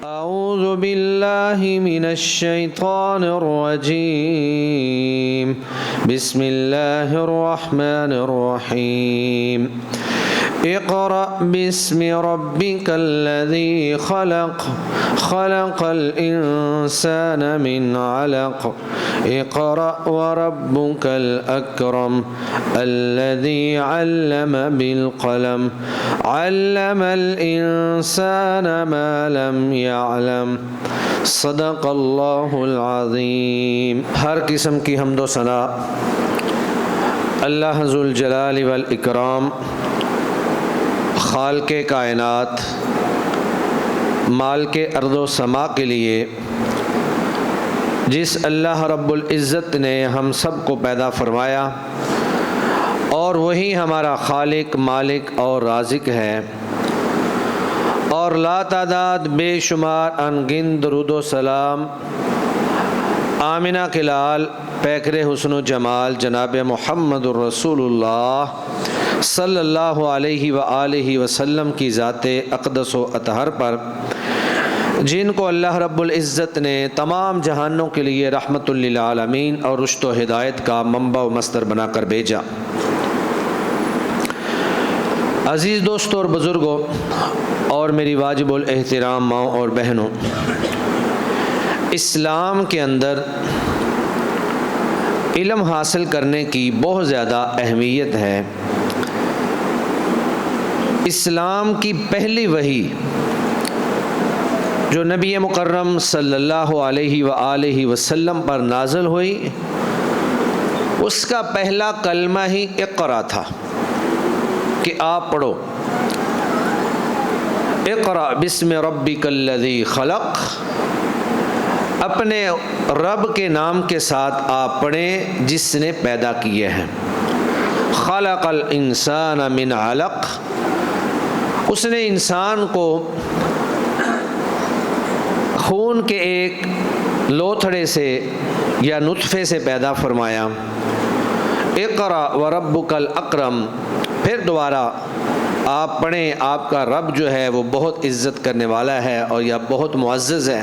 أعوذ بالله من الشيطان الرجيم بسم الله الرحمن الرحيم اقرأ باسم ربك الذي خلق خلق الإنسان من علق اقرأ وربك الأكرم الذي علم بالقلم علم الإنسان ما لم يعلم صدق اللہ العظیم۔ ہر قسم کی حمد و ثنا اللہ ذو الجلال والاکرام، خالق کائنات، مالک ارض و سما کے لیے، جس اللہ رب العزت نے ہم سب کو پیدا فرمایا اور وہی ہمارا خالق، مالک اور رازق ہے، اور لا تعداد بے شمار انگن درود و سلام آمنہ کے لال پیکر حسن و جمال جناب محمد الرسول اللہ صلی اللہ علیہ وآلہ وسلم کی ذات اقدس و اطہر پر، جن کو اللہ رب العزت نے تمام جہانوں کے لیے رحمت للعالمین اور رشد و ہدایت کا منبع و مصدر بنا کر بھیجا۔ عزیز دوستوں اور بزرگوں اور میری واجب الاحترام ماؤں اور بہنوں، اسلام کے اندر علم حاصل کرنے کی بہت زیادہ اہمیت ہے۔ اسلام کی پہلی وحی جو نبی مکرم صلی اللہ علیہ وآلہ وسلم پر نازل ہوئی، اس کا پہلا کلمہ ہی اقرا تھا کہ آپ پڑھو، اقرأ بسم ربک الذی خلق، اپنے رب کے نام کے ساتھ آپ پڑھیں جس نے پیدا کیے ہیں۔ خلق الانسان من علق، اس نے انسان کو خون کے ایک لوتھڑے سے یا نطفے سے پیدا فرمایا۔ اقرأ وربک الاکرم، پھر دوبارہ آپ پڑھیں، آپ کا رب جو ہے وہ بہت عزت کرنے والا ہے اور یا بہت معزز ہے۔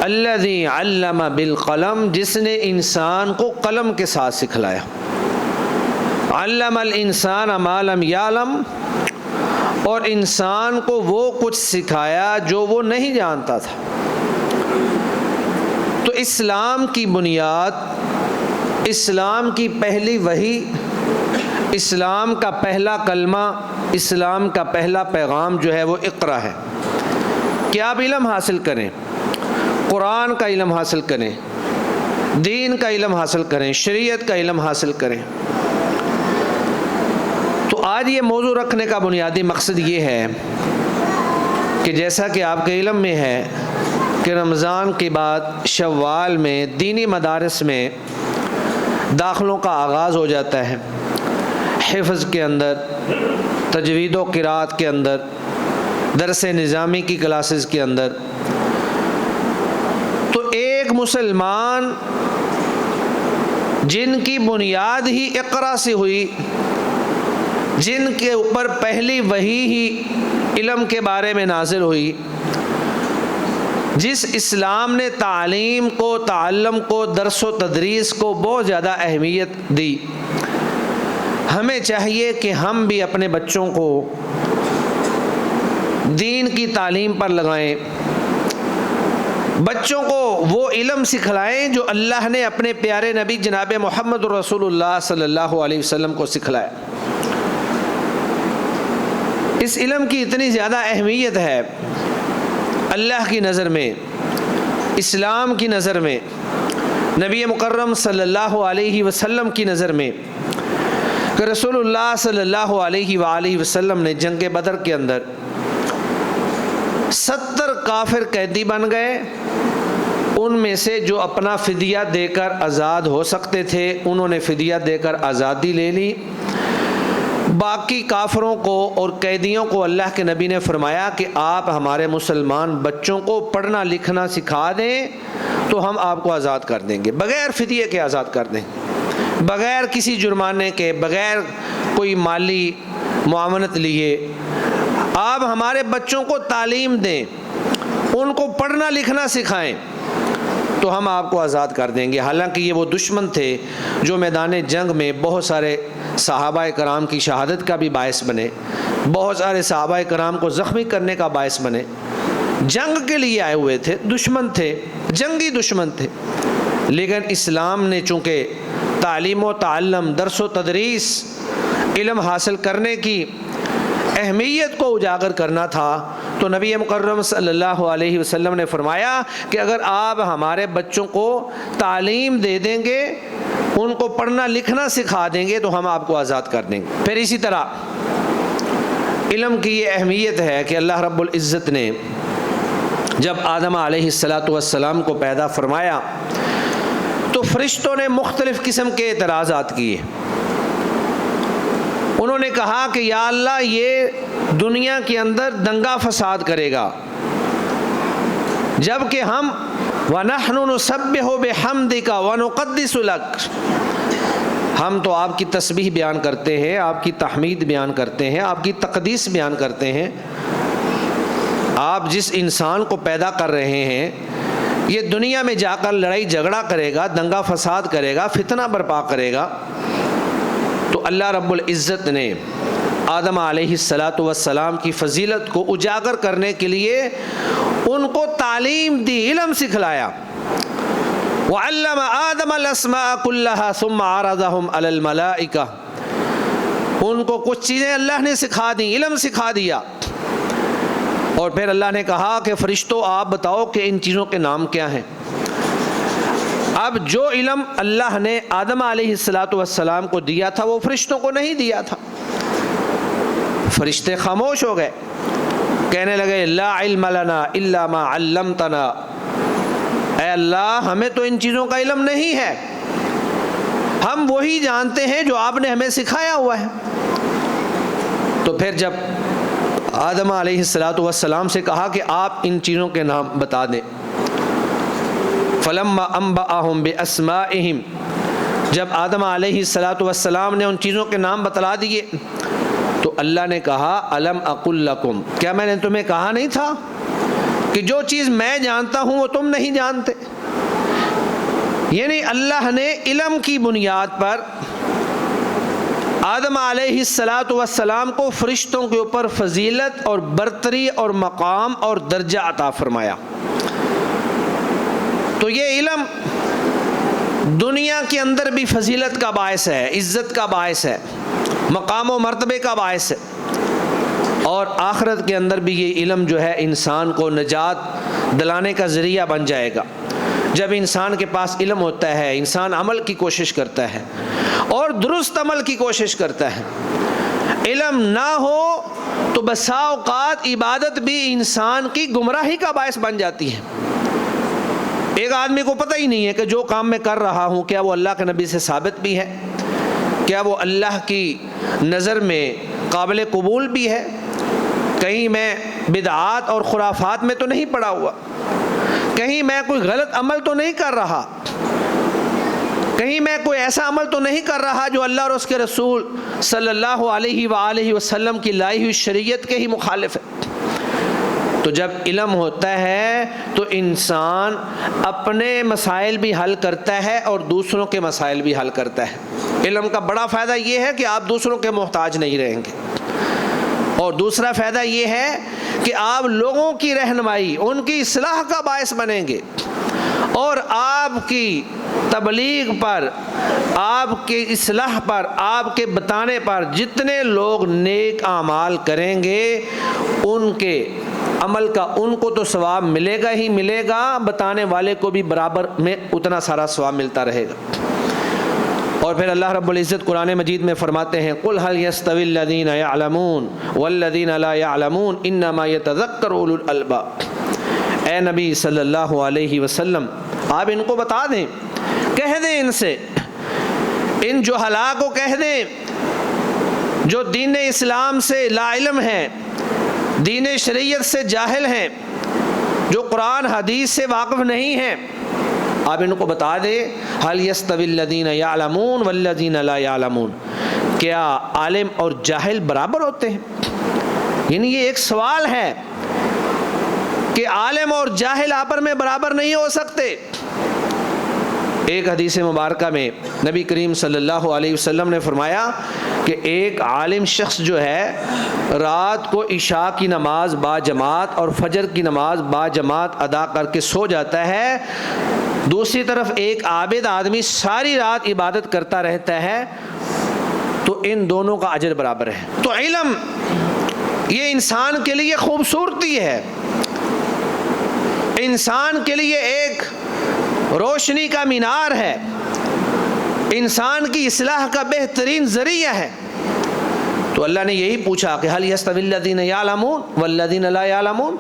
الذی علم بالقلم، جس نے انسان کو قلم کے ساتھ سکھلایا۔ علم الانسان ما لم یعلم، اور انسان کو وہ کچھ سکھایا جو وہ نہیں جانتا تھا۔ تو اسلام کی بنیاد، اسلام کی پہلی وحی، اسلام کا پہلا کلمہ، اسلام کا پہلا پیغام جو ہے وہ اقرا ہے کہ آپ علم حاصل کریں، قرآن کا علم حاصل کریں، دین کا علم حاصل کریں، شریعت کا علم حاصل کریں۔ تو آج یہ موضوع رکھنے کا بنیادی مقصد یہ ہے کہ جیسا کہ آپ کے علم میں ہے کہ رمضان کے بعد شوال میں دینی مدارس میں داخلوں کا آغاز ہو جاتا ہے، حفظ کے اندر، تجوید و قرات کے اندر، درس نظامی کی کلاسز کے اندر۔ تو ایک مسلمان جن کی بنیاد ہی اقرا سے ہوئی، جن کے اوپر پہلی وحی ہی علم کے بارے میں نازل ہوئی، جس اسلام نے تعلیم کو، تعلم کو، درس و تدریس کو بہت زیادہ اہمیت دی، ہمیں چاہیے کہ ہم بھی اپنے بچوں کو دین کی تعلیم پر لگائیں، بچوں کو وہ علم سکھلائیں جو اللہ نے اپنے پیارے نبی جناب محمد رسول اللہ صلی اللہ علیہ وسلم کو سکھلایا۔ اس علم کی اتنی زیادہ اہمیت ہے اللہ کی نظر میں، اسلام کی نظر میں، نبی مکرم صلی اللہ علیہ وسلم کی نظر میں، کہ رسول اللہ صلی اللہ علیہ وآلہ وسلم نے جنگ بدر کے اندر 70 کافر قیدی بن گئے، ان میں سے جو اپنا فدیہ دے کر آزاد ہو سکتے تھے انہوں نے فدیہ دے کر آزادی لے لی۔ باقی کافروں کو اور قیدیوں کو اللہ کے نبی نے فرمایا کہ آپ ہمارے مسلمان بچوں کو پڑھنا لکھنا سکھا دیں تو ہم آپ کو آزاد کر دیں گے، بغیر فدیے کے آزاد کر دیں، بغیر کسی جرمانے کے، بغیر کوئی مالی معاونت لیے آپ ہمارے بچوں کو تعلیم دیں، ان کو پڑھنا لکھنا سکھائیں، تو ہم آپ کو آزاد کر دیں گے۔ حالانکہ یہ وہ دشمن تھے جو میدان جنگ میں بہت سارے صحابہ کرام کی شہادت کا بھی باعث بنے، بہت سارے صحابہ کرام کو زخمی کرنے کا باعث بنے۔ جنگ کے لیے آئے ہوئے تھے، دشمن تھے، جنگی دشمن تھے، لیکن اسلام نے چونکہ تعلیم و تعلم، درس و تدریس، علم حاصل کرنے کی اہمیت کو اجاگر کرنا تھا، تو نبی مکرم صلی اللہ علیہ وسلم نے فرمایا کہ اگر آپ ہمارے بچوں کو تعلیم دے دیں گے، ان کو پڑھنا لکھنا سکھا دیں گے، تو ہم آپ کو آزاد کر دیں گے۔ پھر اسی طرح علم کی یہ اہمیت ہے کہ اللہ رب العزت نے جب آدم علیہ السلام کو پیدا فرمایا تو فرشتوں نے مختلف قسم کے اعتراضات کیے۔ انہوں نے کہا کہ یا اللہ یہ دنیا کے اندر دنگا فساد کرے گا، جبکہ ہم وَنَحْنُ نُسَبِّحُ بِحَمْدِكَ وَنُقَدِّسُ لَكَ، ہم تو آپ کی تسبیح بیان کرتے ہیں، آپ کی تحمید بیان کرتے ہیں، آپ کی تقدیس بیان کرتے ہیں۔ آپ جس انسان کو پیدا کر رہے ہیں یہ دنیا میں جا کر لڑائی جھگڑا کرے گا، دنگا فساد کرے گا، فتنہ برپا کرے گا، تو اللہ رب العزت نے آدم علیہ السلام کی فضیلت کو اجاگر کرنے کے لیے ان کو تعلیم دی، علم سکھلایا۔ وَعَلَّمَ آدَمَ الْأَسْمَاءَ كُلَّهَا ثُمَّ عَرَضَهُمْ عَلَى الْمَلَائِكَةِ، ان کو کچھ چیزیں اللہ نے سکھا دی، علم سکھا دیا، اور پھر اللہ نے کہا کہ فرشتوں آپ بتاؤ کہ ان چیزوں کے نام کیا ہیں۔ اب جو علم اللہ نے آدم علیہ السلام کو دیا تھا وہ فرشتوں کو نہیں دیا تھا۔ فرشتے خاموش ہو گئے، کہنے لگے لا علم لنا الا ما علمتنا، اے اللہ ہمیں تو ان چیزوں کا علم نہیں ہے، ہم وہی جانتے ہیں جو آپ نے ہمیں سکھایا ہوا ہے۔ تو پھر جب آدم علیہ السلام سے کہا کہ آپ ان چیزوں کے نام بتا دیں، فلما انبأهم باسمائهم، جب آدم علیہ السلام نے ان چیزوں کے نام بتلا دیے تو اللہ نے کہا الم اقل لکم، کیا میں نے تمہیں کہا نہیں تھا کہ جو چیز میں جانتا ہوں وہ تم نہیں جانتے؟ یعنی اللہ نے علم کی بنیاد پر آدم علیہ السلام کو فرشتوں کے اوپر فضیلت اور برتری اور مقام اور درجہ عطا فرمایا۔ تو یہ علم دنیا کے اندر بھی فضیلت کا باعث ہے، عزت کا باعث ہے، مقام و مرتبے کا باعث ہے، اور آخرت کے اندر بھی یہ علم جو ہے انسان کو نجات دلانے کا ذریعہ بن جائے گا۔ جب انسان کے پاس علم ہوتا ہے، انسان عمل کی کوشش کرتا ہے اور درست عمل کی کوشش کرتا ہے۔ علم نہ ہو تو بسا اوقات عبادت بھی انسان کی گمراہی کا باعث بن جاتی ہے۔ ایک آدمی کو پتہ ہی نہیں ہے کہ جو کام میں کر رہا ہوں کیا وہ اللہ کے نبی سے ثابت بھی ہے، کیا وہ اللہ کی نظر میں قابل قبول بھی ہے، کہیں میں بدعات اور خرافات میں تو نہیں پڑا ہوا، کہیں میں کوئی غلط عمل تو نہیں کر رہا، کہیں میں کوئی ایسا عمل تو نہیں کر رہا جو اللہ اور اس کے رسول صلی اللہ علیہ وآلہ وسلم کی لائی ہوئی شریعت کے ہی مخالف ہے۔ تو جب علم ہوتا ہے تو انسان اپنے مسائل بھی حل کرتا ہے اور دوسروں کے مسائل بھی حل کرتا ہے۔ علم کا بڑا فائدہ یہ ہے کہ آپ دوسروں کے محتاج نہیں رہیں گے، اور دوسرا فائدہ یہ ہے کہ آپ لوگوں کی رہنمائی، ان کی اصلاح کا باعث بنیں گے، اور آپ کی تبلیغ پر، آپ کی اصلاح پر، آپ کے بتانے پر جتنے لوگ نیک اعمال کریں گے ان کے عمل کا ان کو تو ثواب ملے گا ہی ملے گا، بتانے والے کو بھی برابر میں اتنا سارا ثواب ملتا رہے گا۔ اور پھر اللہ رب العزت قرآن مجید میں فرماتے ہیں قُلْ هَلْ يَسْتَوِي الَّذِينَ يَعْلَمُونَ وَالَّذِينَ لَا يَعْلَمُونَ إِنَّمَا يَتَذَكَّرُ أُولُو الْأَلْبَابِ، اے نبی صلی اللہ علیہ وسلم آپ ان کو بتا دیں، کہہ دیں ان سے، ان جہلاء کو کہہ دیں جو دین اسلام سے لا علم ہیں، دین شریعت سے جاہل ہیں، جو قرآن حدیث سے واقف نہیں ہیں، آپ ان کو بتا دیں هل يستوي الذين يعلمون والذين لا يعلمون، کیا عالم اور جاہل برابر ہوتے ہیں؟ یعنی یہ ایک سوال ہے کہ عالم اور جاہل آپس میں برابر نہیں ہو سکتے۔ ایک حدیث مبارکہ میں نبی کریم صلی اللہ علیہ وسلم نے فرمایا کہ ایک عالم شخص جو ہے رات کو عشاء کی نماز با جماعت اور فجر کی نماز با جماعت ادا کر کے سو جاتا ہے، دوسری طرف ایک عابد آدمی ساری رات عبادت کرتا رہتا ہے، تو ان دونوں کا اجر برابر ہے۔ تو علم یہ انسان کے لیے خوبصورتی ہے، انسان کے لیے ایک روشنی کا مینار ہے، انسان کی اصلاح کا بہترین ذریعہ ہے۔ تو اللہ نے یہی پوچھا کہ هل يستوي الذين يعلمون والذين لا يعلمون،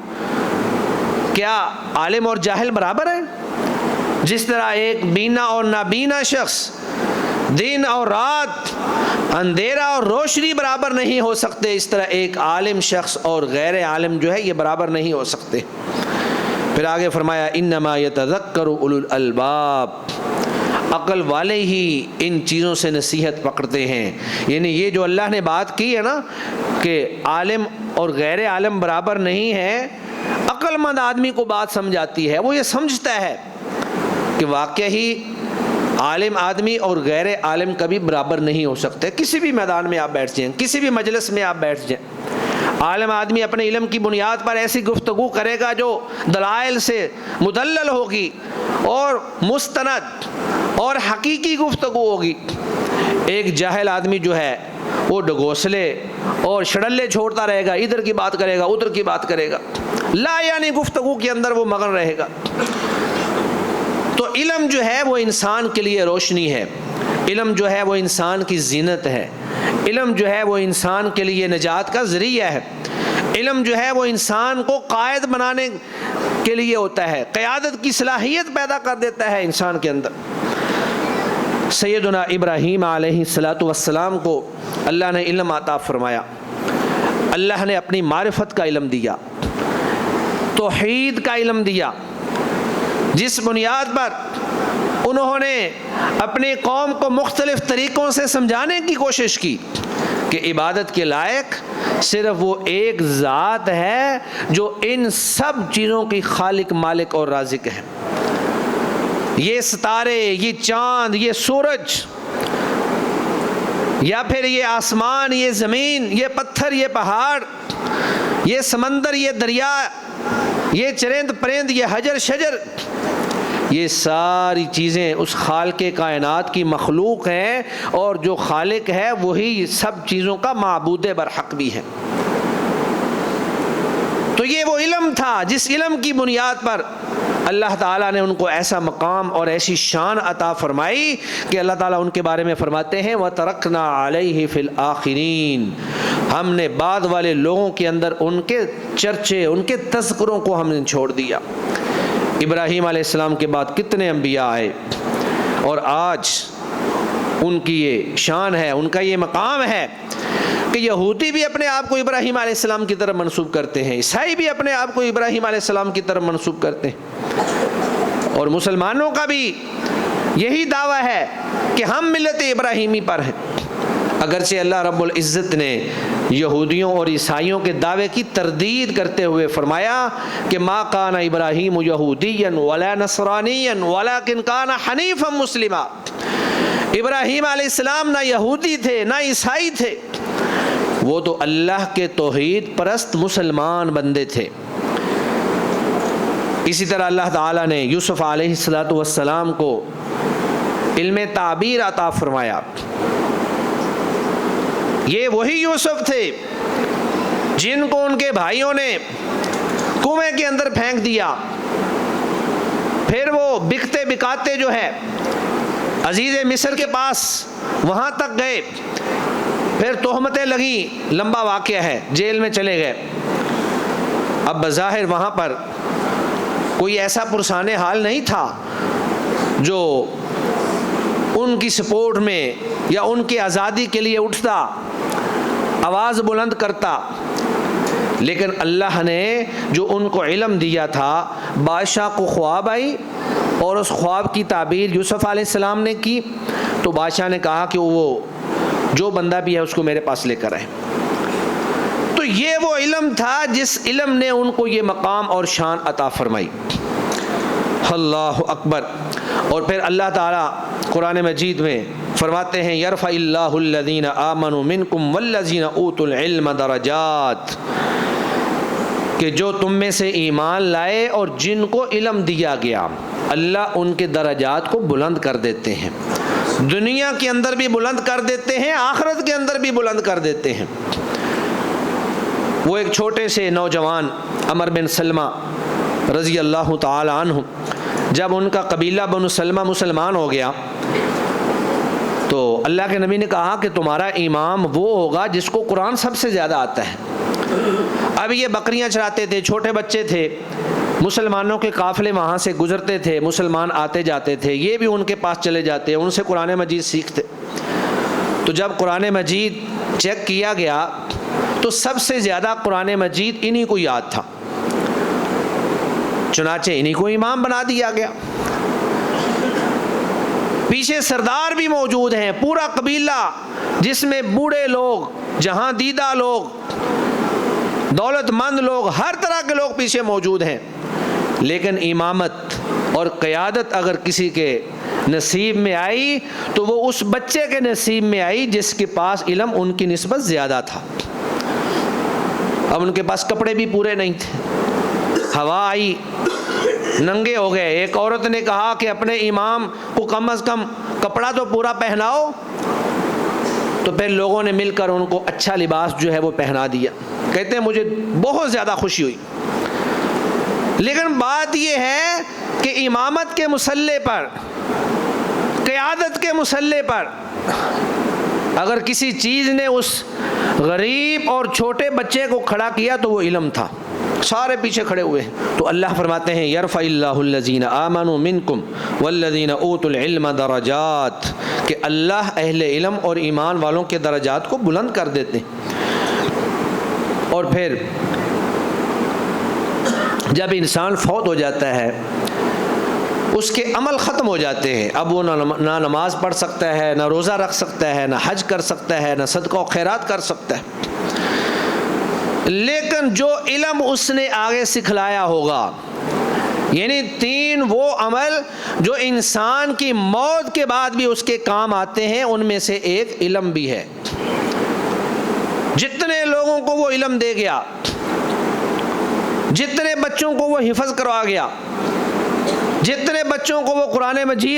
کیا عالم اور جاہل برابر ہیں؟ جس طرح ایک بینا اور نابینا شخص، دن اور رات، اندھیرا اور روشنی برابر نہیں ہو سکتے، اس طرح ایک عالم شخص اور غیر عالم جو ہے یہ برابر نہیں ہو سکتے۔ پھر آگے فرمایا انما یتذکر اولو الالباب، عقل والے ہی ان چیزوں سے نصیحت پکڑتے ہیں۔ یعنی یہ جو اللہ نے بات کی ہے نا کہ عالم اور غیر عالم برابر نہیں ہے، عقل مند آدمی کو بات سمجھاتی ہے، وہ یہ سمجھتا ہے کہ واقعی ہی عالم آدمی اور غیر عالم کبھی برابر نہیں ہو سکتے۔ کسی بھی میدان میں آپ بیٹھ جائیں، کسی بھی مجلس میں آپ بیٹھ جائیں، عالم آدمی اپنے علم کی بنیاد پر ایسی گفتگو کرے گا جو دلائل سے مدلل ہوگی اور مستند اور حقیقی گفتگو ہوگی۔ ایک جاہل آدمی جو ہے وہ ڈگوسلے اور شڑلے چھوڑتا رہے گا، ادھر کی بات کرے گا ادھر کی بات کرے گا، لا یعنی گفتگو کے اندر وہ مگن رہے گا۔ تو علم جو ہے وہ انسان کے لیے روشنی ہے، علم جو ہے وہ انسان کی زینت ہے، علم جو ہے وہ انسان کے لیے نجات کا ذریعہ ہے، علم جو ہے وہ انسان کو قائد بنانے کے لیے ہوتا ہے، قیادت کی صلاحیت پیدا کر دیتا ہے انسان کے اندر۔ سیدنا ابراہیم علیہ السلام کو اللہ نے علم عطا فرمایا، اللہ نے اپنی معرفت کا علم دیا، توحید کا علم دیا، جس بنیاد پر انہوں نے اپنی قوم کو مختلف طریقوں سے سمجھانے کی کوشش کی کہ عبادت کے لائق صرف وہ ایک ذات ہے جو ان سب چیزوں کی خالق، مالک اور رازق ہے۔ یہ ستارے، یہ چاند، یہ سورج، یا پھر یہ آسمان، یہ زمین، یہ پتھر، یہ پہاڑ، یہ سمندر، یہ دریا، یہ چرند پرند، یہ حجر شجر، یہ ساری چیزیں اس خالق کائنات کی مخلوق ہیں، اور جو خالق ہے وہی سب چیزوں کا معبود برحق بھی ہے۔ تو یہ وہ علم تھا جس علم کی بنیاد پر اللہ تعالیٰ نے ان کو ایسا مقام اور ایسی شان عطا فرمائی کہ اللہ تعالیٰ ان کے بارے میں فرماتے ہیں وَتَرَكْنَا عَلَيْهِ فِي الْآخِرِينَ، ہم نے بعد والے لوگوں کے اندر ان کے چرچے، ان کے تذکروں کو ہم نے چھوڑ دیا۔ ابراہیم علیہ السلام کے بعد کتنے انبیاء آئے، اور آج ان کی یہ شان ہے، ان کا یہ مقام ہے کہ یہودی بھی اپنے آپ کو ابراہیم علیہ السلام کی طرف منسوب کرتے ہیں، عیسائی بھی اپنے آپ کو ابراہیم علیہ السلام کی طرف منسوب کرتے ہیں، اور مسلمانوں کا بھی یہی دعویٰ ہے کہ ہم ملت ابراہیمی پر ہیں۔ اگرچہ اللہ رب العزت نے یہودیوں اور عیسائیوں کے دعوے کی تردید کرتے ہوئے فرمایا کہ ما کان ابراہیم یہودیا ولا نصرانیا ولکن کان حنیفا مسلما، ابراہیم علیہ السلام نہ یہودی تھے نہ عیسائی تھے، وہ تو اللہ کے توحید پرست مسلمان بندے تھے۔ اسی طرح اللہ تعالیٰ نے یوسف علیہ السلام کو علم تعبیر عطا فرمایا۔ یہ وہی یوسف تھے جن کو ان کے بھائیوں نے کنویں کے اندر پھینک دیا، پھر وہ بکتے بکاتے جو ہے عزیز مصر کے پاس وہاں تک گئے، پھر تہمتیں لگیں، لمبا واقعہ ہے، جیل میں چلے گئے۔ اب بظاہر وہاں پر کوئی ایسا پرسان حال نہیں تھا جو ان کی سپورٹ میں یا ان کی آزادی کے لیے اٹھتا، آواز بلند کرتا، لیکن اللہ نے جو ان کو علم دیا تھا، بادشاہ کو خواب آئی اور اس خواب کی تعبیر یوسف علیہ السلام نے کی، تو بادشاہ نے کہا کہ وہ جو بندہ بھی ہے اس کو میرے پاس لے کر آئے۔ تو یہ وہ علم تھا جس علم نے ان کو یہ مقام اور شان عطا فرمائی۔ اللہ اکبر۔ اور پھر اللہ تعالیٰ قرآن مجید میں فرماتے ہیں یرفع اللہ الذین آمنوا منکم والذین اوتوا العلم درجات، کہ جو تم میں سے ایمان لائے اور جن کو علم دیا گیا اللہ ان کے درجات کو بلند کر دیتے ہیں، دنیا کے اندر بھی بلند کر دیتے ہیں، آخرت کے اندر بھی بلند کر دیتے ہیں۔ وہ ایک چھوٹے سے نوجوان عمر بن سلمہ رضی اللہ تعالی عنہ، جب ان کا قبیلہ بنو سلمہ مسلمان ہو گیا تو اللہ کے نبی نے کہا کہ تمہارا امام وہ ہوگا جس کو قرآن سب سے زیادہ آتا ہے۔ اب یہ بکریاں چراتے تھے، چھوٹے بچے تھے، مسلمانوں کے قافلے وہاں سے گزرتے تھے، مسلمان آتے جاتے تھے، یہ بھی ان کے پاس چلے جاتے، ان سے قرآن مجید سیکھتے۔ تو جب قرآن مجید چیک کیا گیا تو سب سے زیادہ قرآن مجید انہی کو یاد تھا، چنانچہ انہی کو امام بنا دیا گیا۔ پیچھے سردار بھی موجود ہیں، پورا قبیلہ جس میں بوڑھے لوگ، جہاں دیدہ لوگ، دولت مند لوگ، ہر طرح کے لوگ پیچھے موجود ہیں، لیکن امامت اور قیادت اگر کسی کے نصیب میں آئی تو وہ اس بچے کے نصیب میں آئی جس کے پاس علم ان کی نسبت زیادہ تھا۔ اب ان کے پاس کپڑے بھی پورے نہیں تھے، ہوا آئی ننگے ہو گئے۔ ایک عورت نے کہا کہ اپنے امام کو کم از کم کپڑا تو پورا پہناؤ، تو پھر لوگوں نے مل کر ان کو اچھا لباس جو ہے وہ پہنا دیا۔ کہتے ہیں مجھے بہت زیادہ خوشی ہوئی، لیکن بات یہ ہے کہ امامت کے مسلح پر، قیادت کے مسلح پر اگر کسی چیز نے اس غریب اور چھوٹے بچے کو کھڑا کیا تو وہ علم تھا، سارے پیچھے کھڑے ہوئے ہیں۔ تو اللہ فرماتے ہیں یرفع اللہ الذین آمنوا منکم والذین اوتوا العلم درجات، کہ اللہ اہل علم اور ایمان والوں کے درجات کو بلند کر دیتے ہیں۔ اور پھر جب انسان فوت ہو جاتا ہے اس کے عمل ختم ہو جاتے ہیں، اب وہ نہ نماز پڑھ سکتا ہے، نہ روزہ رکھ سکتا ہے، نہ حج کر سکتا ہے، نہ صدقہ و خیرات کر سکتا ہے، لیکن جو علم اس نے آگے سکھلایا ہوگا، یعنی تین وہ عمل جو انسان کی موت کے بعد بھی اس کے کام آتے ہیں، ان میں سے ایک علم بھی ہے۔ جتنے لوگوں کو وہ علم دے گیا، جتنے بچوں کو وہ حفظ کروا گیا، جتنے بچوں کو وہ قرآن مجید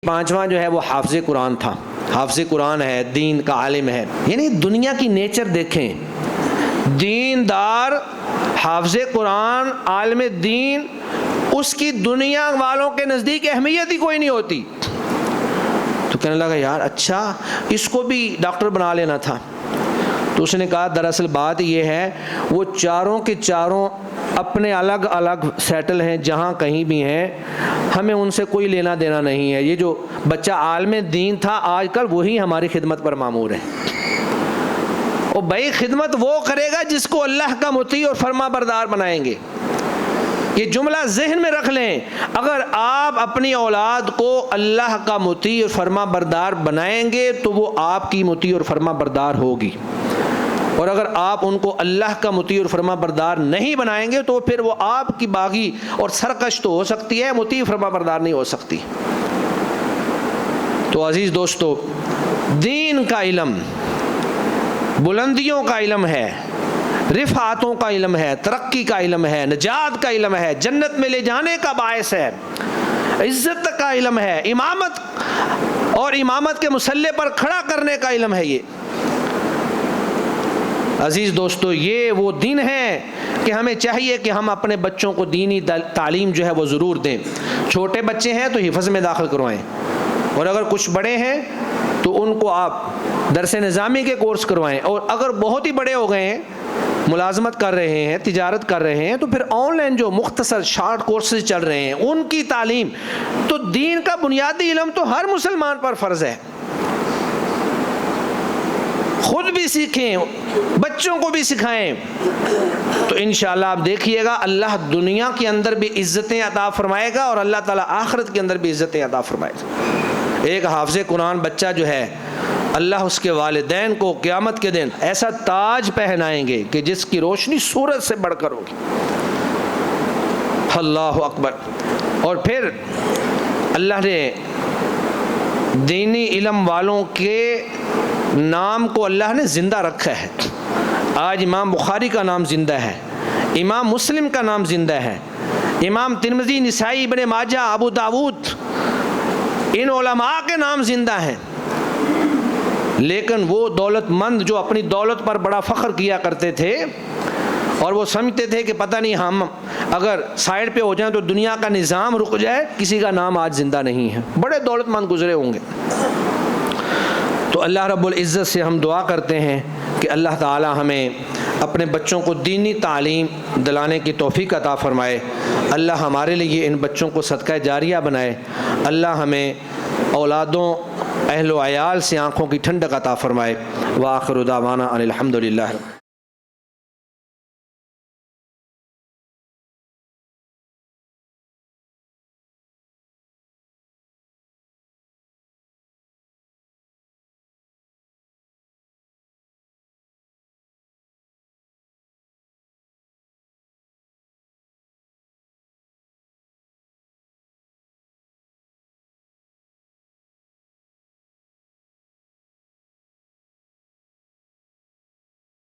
پانچواں جو ہے وہ حافظ قرآن تھا، حافظ قرآن ہے، دین کا عالم ہے. یعنی دنیا کی نیچر دیکھیں، دیندار، حافظ قرآن، عالم دین، اس کی دنیا والوں کے نزدیک اہمیت ہی کوئی نہیں ہوتی. تو کہنے لگا یار اچھا اس کو بھی ڈاکٹر بنا لینا تھا. تو اس نے کہا دراصل بات یہ ہے وہ چاروں کے چاروں اپنے الگ الگ سیٹل ہیں، جہاں کہیں بھی ہیں، ہمیں ان سے کوئی لینا دینا نہیں ہے. یہ جو بچہ عالم دین تھا آج کل وہی ہماری خدمت پر مامور ہے. اور بھائی خدمت وہ کرے گا جس کو اللہ کا مطیع اور فرما بردار بنائیں گے. یہ جملہ ذہن میں رکھ لیں، اگر آپ اپنی اولاد کو اللہ کا مطیع اور فرما بردار بنائیں گے تو وہ آپ کی مطیع اور فرما بردار ہوگی، اور اگر آپ ان کو اللہ کا مطیع اور فرما بردار نہیں بنائیں گے تو پھر وہ آپ کی باغی اور سرکش تو ہو سکتی ہے، مطیع فرما بردار نہیں ہو سکتی. تو عزیز دوستو، دین کا علم بلندیوں کا علم ہے، رفعتوں کا علم ہے، ترقی کا علم ہے، نجات کا علم ہے، جنت میں لے جانے کا باعث ہے، عزت کا علم ہے، امامت اور امامت کے مسلح پر کھڑا کرنے کا علم ہے. یہ عزیز دوستو یہ وہ دین ہے کہ ہمیں چاہیے کہ ہم اپنے بچوں کو دینی تعلیم جو ہے وہ ضرور دیں. چھوٹے بچے ہیں تو حفظ میں داخل کروائیں، اور اگر کچھ بڑے ہیں تو ان کو آپ درس نظامی کے کورس کروائیں، اور اگر بہت ہی بڑے ہو گئے ہیں، ملازمت کر رہے ہیں، تجارت کر رہے ہیں، تو پھر آن لائن جو مختصر شارٹ کورسز چل رہے ہیں ان کی تعلیم. تو دین کا بنیادی علم تو ہر مسلمان پر فرض ہے. خود بھی سیکھیں، بچوں کو بھی سکھائیں، تو انشاءاللہ آپ دیکھیے گا اللہ دنیا کے اندر بھی عزتیں عطا فرمائے گا اور اللہ تعالیٰ آخرت کے اندر بھی عزتیں عطا فرمائے گا. ایک حافظ قرآن بچہ جو ہے اللہ اس کے والدین کو قیامت کے دن ایسا تاج پہنائیں گے کہ جس کی روشنی سورج سے بڑھ کر ہوگی. اللہ اکبر. اور پھر اللہ نے دینی علم والوں کے نام کو اللہ نے زندہ رکھا ہے. آج امام بخاری کا نام زندہ ہے، امام مسلم کا نام زندہ ہے، امام ترمذی، نسائی، ابن ماجہ، ابو داود، ان علماء کے نام زندہ ہیں. لیکن وہ دولت مند جو اپنی دولت پر بڑا فخر کیا کرتے تھے اور وہ سمجھتے تھے کہ پتہ نہیں ہم اگر سائڈ پہ ہو جائیں تو دنیا کا نظام رک جائے، کسی کا نام آج زندہ نہیں ہے. بڑے دولت مند گزرے ہوں گے. تو اللہ رب العزت سے ہم دعا کرتے ہیں کہ اللہ تعالی ہمیں اپنے بچوں کو دینی تعلیم دلانے کی توفیق عطا فرمائے. اللہ ہمارے لیے ان بچوں کو صدقہ جاریہ بنائے. اللہ ہمیں اولادوں، اہل و عیال سے آنکھوں کی ٹھنڈک عطا فرمائے. وآخر دعوانا ان الحمد للہ.